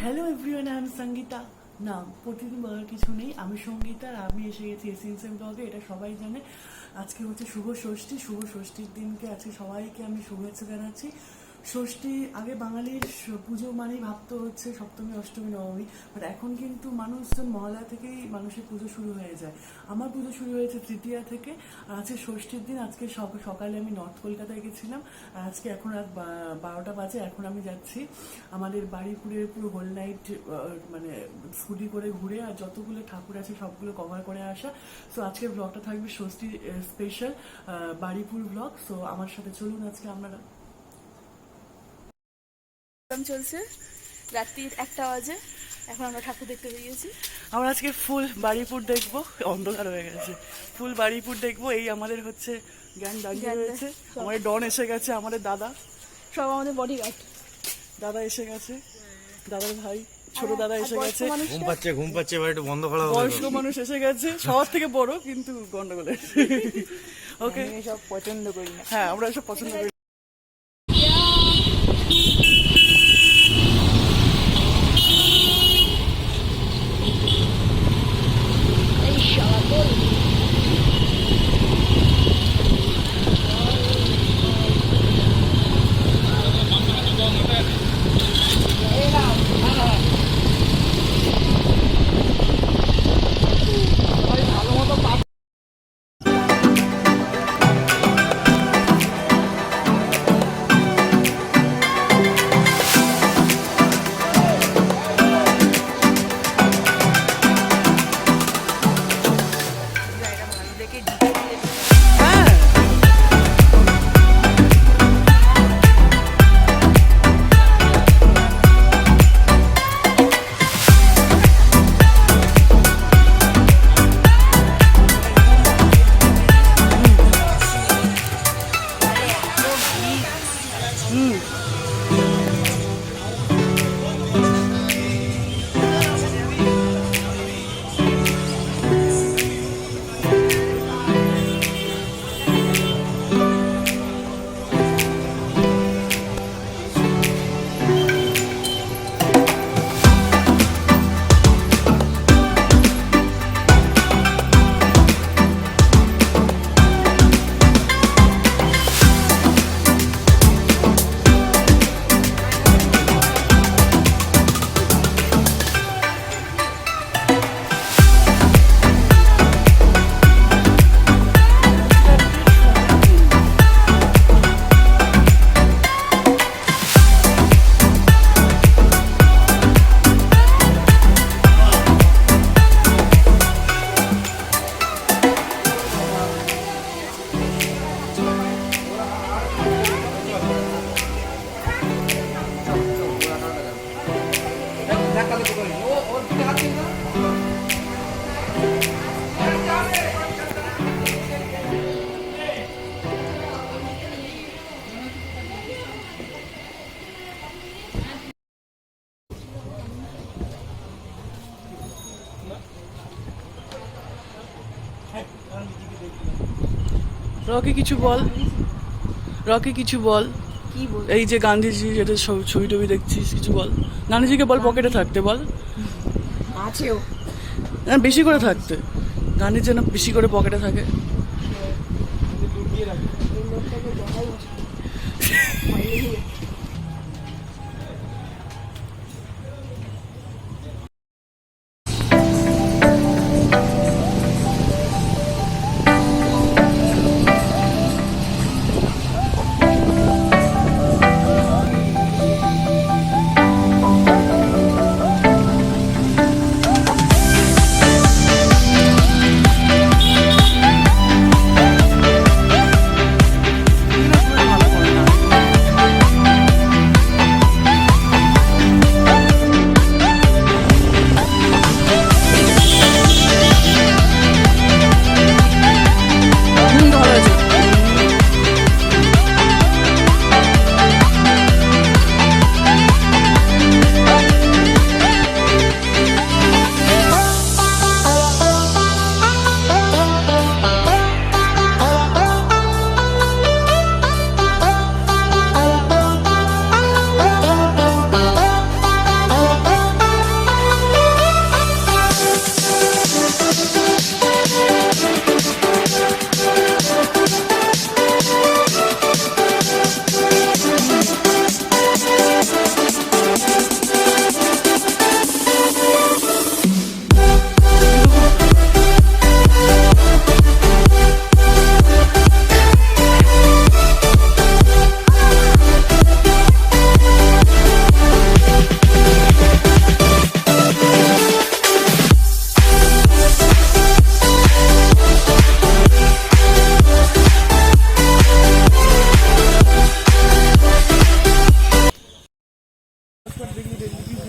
Hello everyone, আমি সঙ্গীতা। না, প্রতিদিন বলার কিছু নেই, আমি সঙ্গীতা আর আমি এসে গেছি এসএনসএম ব্লগে। এটা সবাই জানে। আজকে হচ্ছে শুভ ষষ্ঠী। শুভ ষষ্ঠীর দিনকে আজকে সবাইকে আমি শুভেচ্ছা জানাচ্ছি। ষষ্ঠী আগে বাঙালির পুজো মানেই ভাবতো হচ্ছে সপ্তমী, অষ্টমী, নবমী, বাট এখন কিন্তু মানুষজন মহালয়া থেকেই মানুষের পুজো শুরু হয়ে যায়। আমার পুজো শুরু হয়েছে তৃতীয়া থেকে। আর আজকে ষষ্ঠীর দিন। আজকে সকালে আমি নর্থ কলকাতায় গেছিলাম, আর আজকে এখন রাত 12টা বাজে। এখন আমি যাচ্ছি আমাদের বাড়িপুরের পুরো হোল নাইট মানে স্কুটি করে ঘুরে আর যতগুলো ঠাকুর আছে সবগুলো কভার করে আসা। সো আজকের ব্লগটা থাকবে ষষ্ঠী স্পেশাল বাড়িপুর ব্লগ। সো আমার সাথে চলুন আজকে আমরা। চলছে রাত্রি 1টা বাজে, এখন আমরা ঠাকুর দেখতে বেরিয়েছি। আমরা আজকে ফুল বাড়িপুর দেখবো, অন্ধকার হয়ে গেছে। ফুল বাড়িপুর দেখবো। এই আমাদের হচ্ছে জ্ঞান দাঁড়িয়ে রয়েছে, আমাদের ডন এসে গেছে, আমাদের দাদা, সব আমাদের বডিগার্ড। দাদা এসে গেছে, দাদার ভাই ছোট দাদা এসে গেছে। ঘুম পাচ্ছে এবার একটু বন্ধ করা হবে। বয়স্ক মানুষ এসে গেছে, সবার থেকে বড় কিন্তু গন্ডগোলে। ওকে, সব পছন্দ করি না। হ্যাঁ আমরা এসব পছন্দ করি। রকি কিছু বল, রকি কিছু বল। কি বল? এই যে গান্ধীজি যেটা ছবি টবি দেখছিস, কিছু বল। গান্ধীজিকে বল পকেটে থাকতে বল। আছেও না, বেশি করে থাকতে। গান্ধীজি যেন বেশি করে পকেটে থাকে।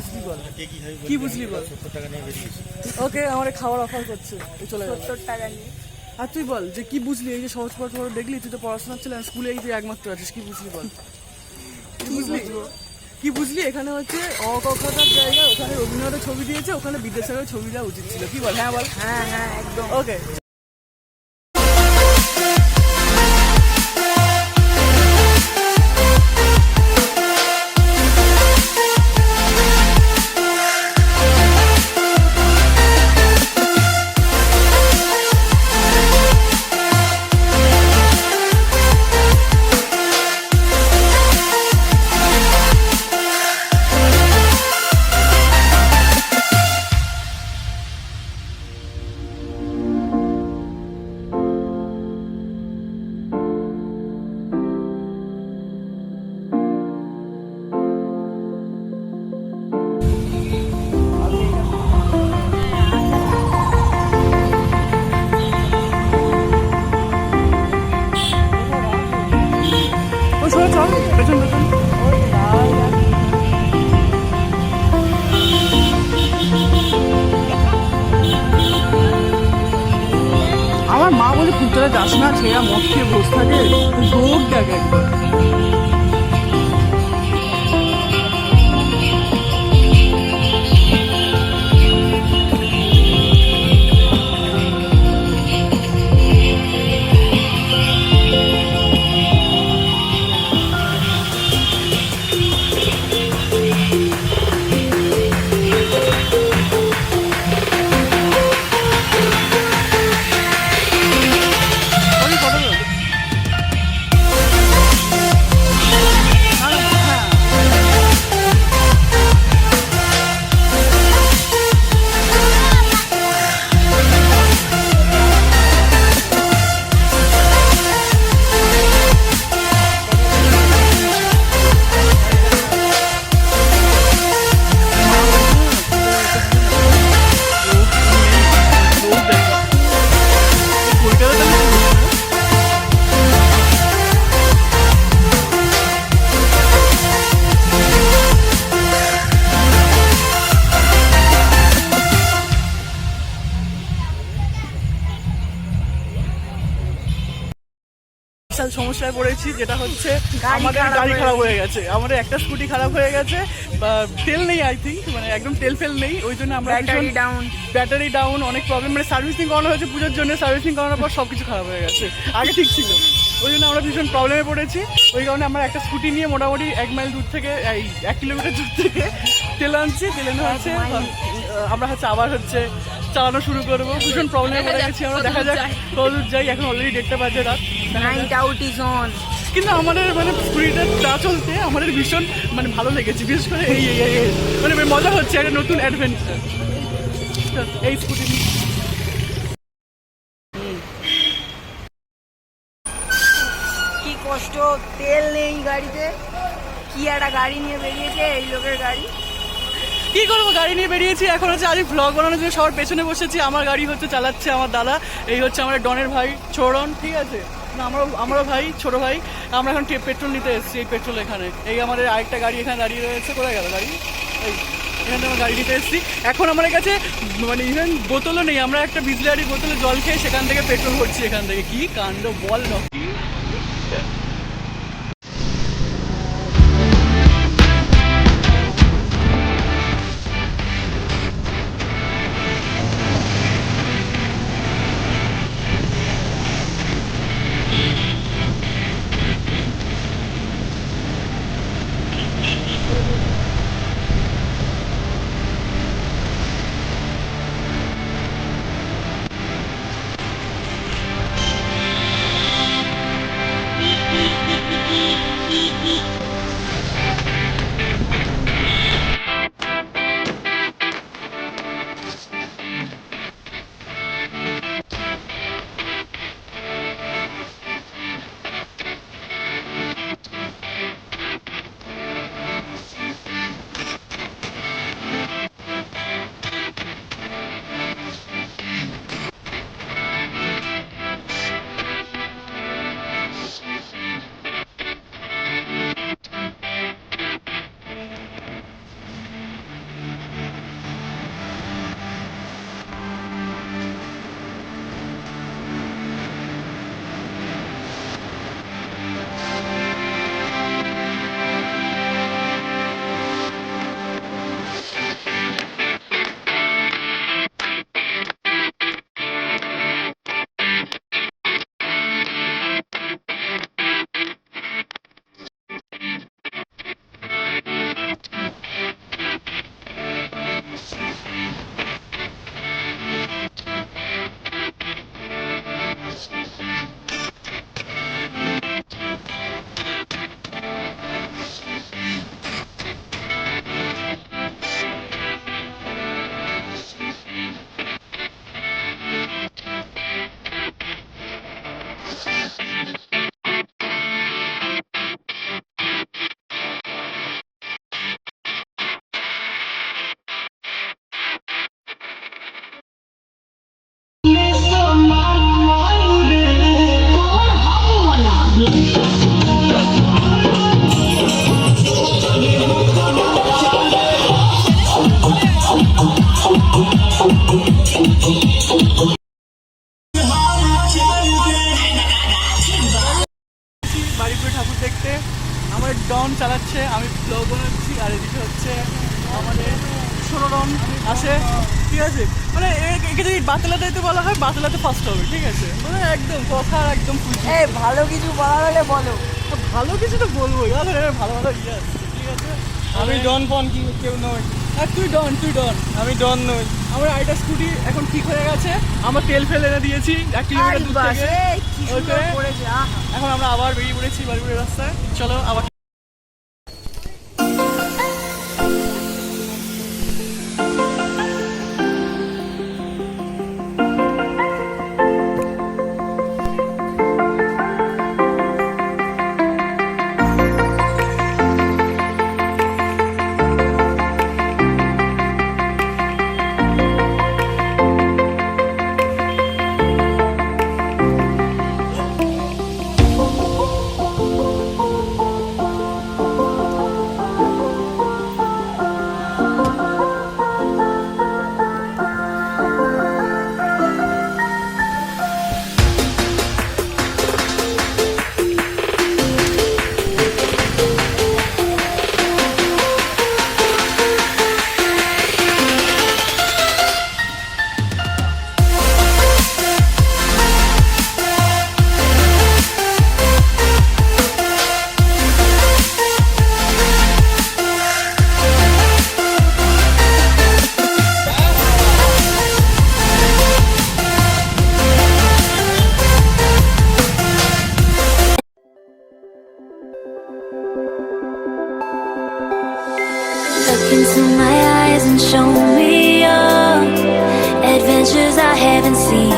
বুঝলি বল, কে কি খাবি কি বুঝলি বল। 70 টাকা নিয়ে বেরিয়েছি। ওকে, আমার খাবার অফার করছে, তুই চলে যাবে। 70 টাকা নিয়ে আর তুই বল যে কি বুঝলি, এই যে সহজ পাঠ দেখলি, তুই তো পড়াশোনার ছিলেন স্কুলে, এই যে একমাত্র আছিস, কি বুঝলি বল, কি বুঝলি, কি বুঝলি? এখানে হচ্ছে অকথার জায়গা, ওখানে রবীন্দ্রনাথের ছবি দিয়েছে, ওখানে বিদ্যাসাগরের ছবি দেওয়া উচিত ছিল, কি বল? হ্যাঁ বল। হ্যাঁ হ্যাঁ একদম। ওকে, ওই শোনো, চল পেছন পেছন। আমার মা বলে ফুটতলা যাস না, ছেঁড়া মদ খেয়ে বসে থাকে, ভোগ দেখ একবার। ওই ফটো তোল। না, না, হ্যাঁ। কলকাতাতে বিশাল সমস্যায় পড়েছি, যেটা হচ্ছে আমাদের গাড়ি খারাপ হয়ে গেছে, আমাদের একটা স্কুটি খারাপ হয়ে গেছে, তেল নেই, আই থিঙ্ক, মানে একদম তেল ফেল নেই, ওই জন্য আমরা ব্যাটারি ডাউন, অনেক প্রবলেম, মানে সার্ভিসিং করানো হয়েছে পুজোর জন্য, সার্ভিসিং করানোর পর সবকিছু খারাপ হয়ে গেছে, আগে ঠিক ছিল, ওই জন্য আমরা ভীষণ প্রবলেমে পড়েছি। ওই কারণে আমরা একটা স্কুটি নিয়ে মোটামুটি 1 মাইল দূর থেকে, এই 1 কিলোমিটার দূর থেকে তেল আনছি, তেল এনে হচ্ছে আমরা হচ্ছে আবার হচ্ছে চালানো শুরু করবো। ভীষণ প্রবলেমে পড়ে গেছি আমরা, দেখা যাক কতদূর যাই। এখন অলরেডি 1:30 বাজে রাত, নাইট আউট ইজ অন। কিন্তু আমাদের মানে স্কুটিটা চা চলতে আমাদের ভীষণ মানে ভালো লেগেছে, বিশেষ করে এই মানে মজা হচ্ছে, একটা নতুন অ্যাডভেঞ্চার এই স্কুটি নিয়ে। কি কষ্ট, তেল নেই গাড়িতে, কি একটা গাড়ি নিয়ে বেরিয়েছে এই লোকের গাড়ি। কি করবো, গাড়ি নিয়ে বেরিয়েছি, এখন হচ্ছে আজ ব্লগ বানানোর জন্য সবার পেছনে বসেছি, আমার গাড়ি হচ্ছে চালাচ্ছে আমার দাদা, এই হচ্ছে আমার ডনের ভাই ছোড়ন, ঠিক আছে না, আমারও ভাই, ছোট ভাই। আমরা এখন পেট্রোল নিতে এসেছি, এই পেট্রোল এখানে, এই আমাদের আরেকটা গাড়ি এখানে দাঁড়িয়ে রয়েছে, কোথায় গেল গাড়ি, এই এখানে আমরা গাড়ি নিতে এসেছি। এখন আমাদের কাছে মানে ইভেন বোতলও নেই, আমরা একটা বিসলারি বোতলে জল খেয়ে সেখান থেকে পেট্রোল ভরছি এখান থেকে, কি কাণ্ড বল রকি। অসাধারণ আসে, ঠিক আছে? মানে একে যদি বাতলাতে বলা হয় বাতলাতে ফার্স্ট হবে, ঠিক আছে? মানে একদম কথার একদম এই ভালো কিছু বলার হলে বলো। ভালো কিছু তো বলবোই, ভালো ভালো ভালো ইয়ে আছে, ঠিক আছে? আমি ডন ফন কি কেউ নই, আর তুই ডন আমি ডন নই। আমার আইটা স্কুটি এখন ঠিক হয়ে গেছে, আমরা তেল ফেলে এনে দিয়েছি 1 কিলোমিটার দূর বাস, থেকে। এই কি সুন্দর ওকে। করেছে, আহা। এখন আমরা আবার বেরিয়ে পড়েছি বাড়িপুরের রাস্তায়, চলো আবার। Look into my eyes and show me your adventures I haven't seen.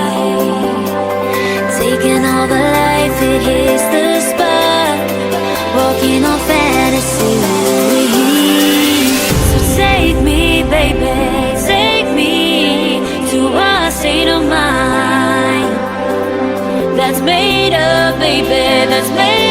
Taking all the life, it hits the spot. Walking on fantasy. So take me, baby, take me to a state of mind that's made up, baby, that's made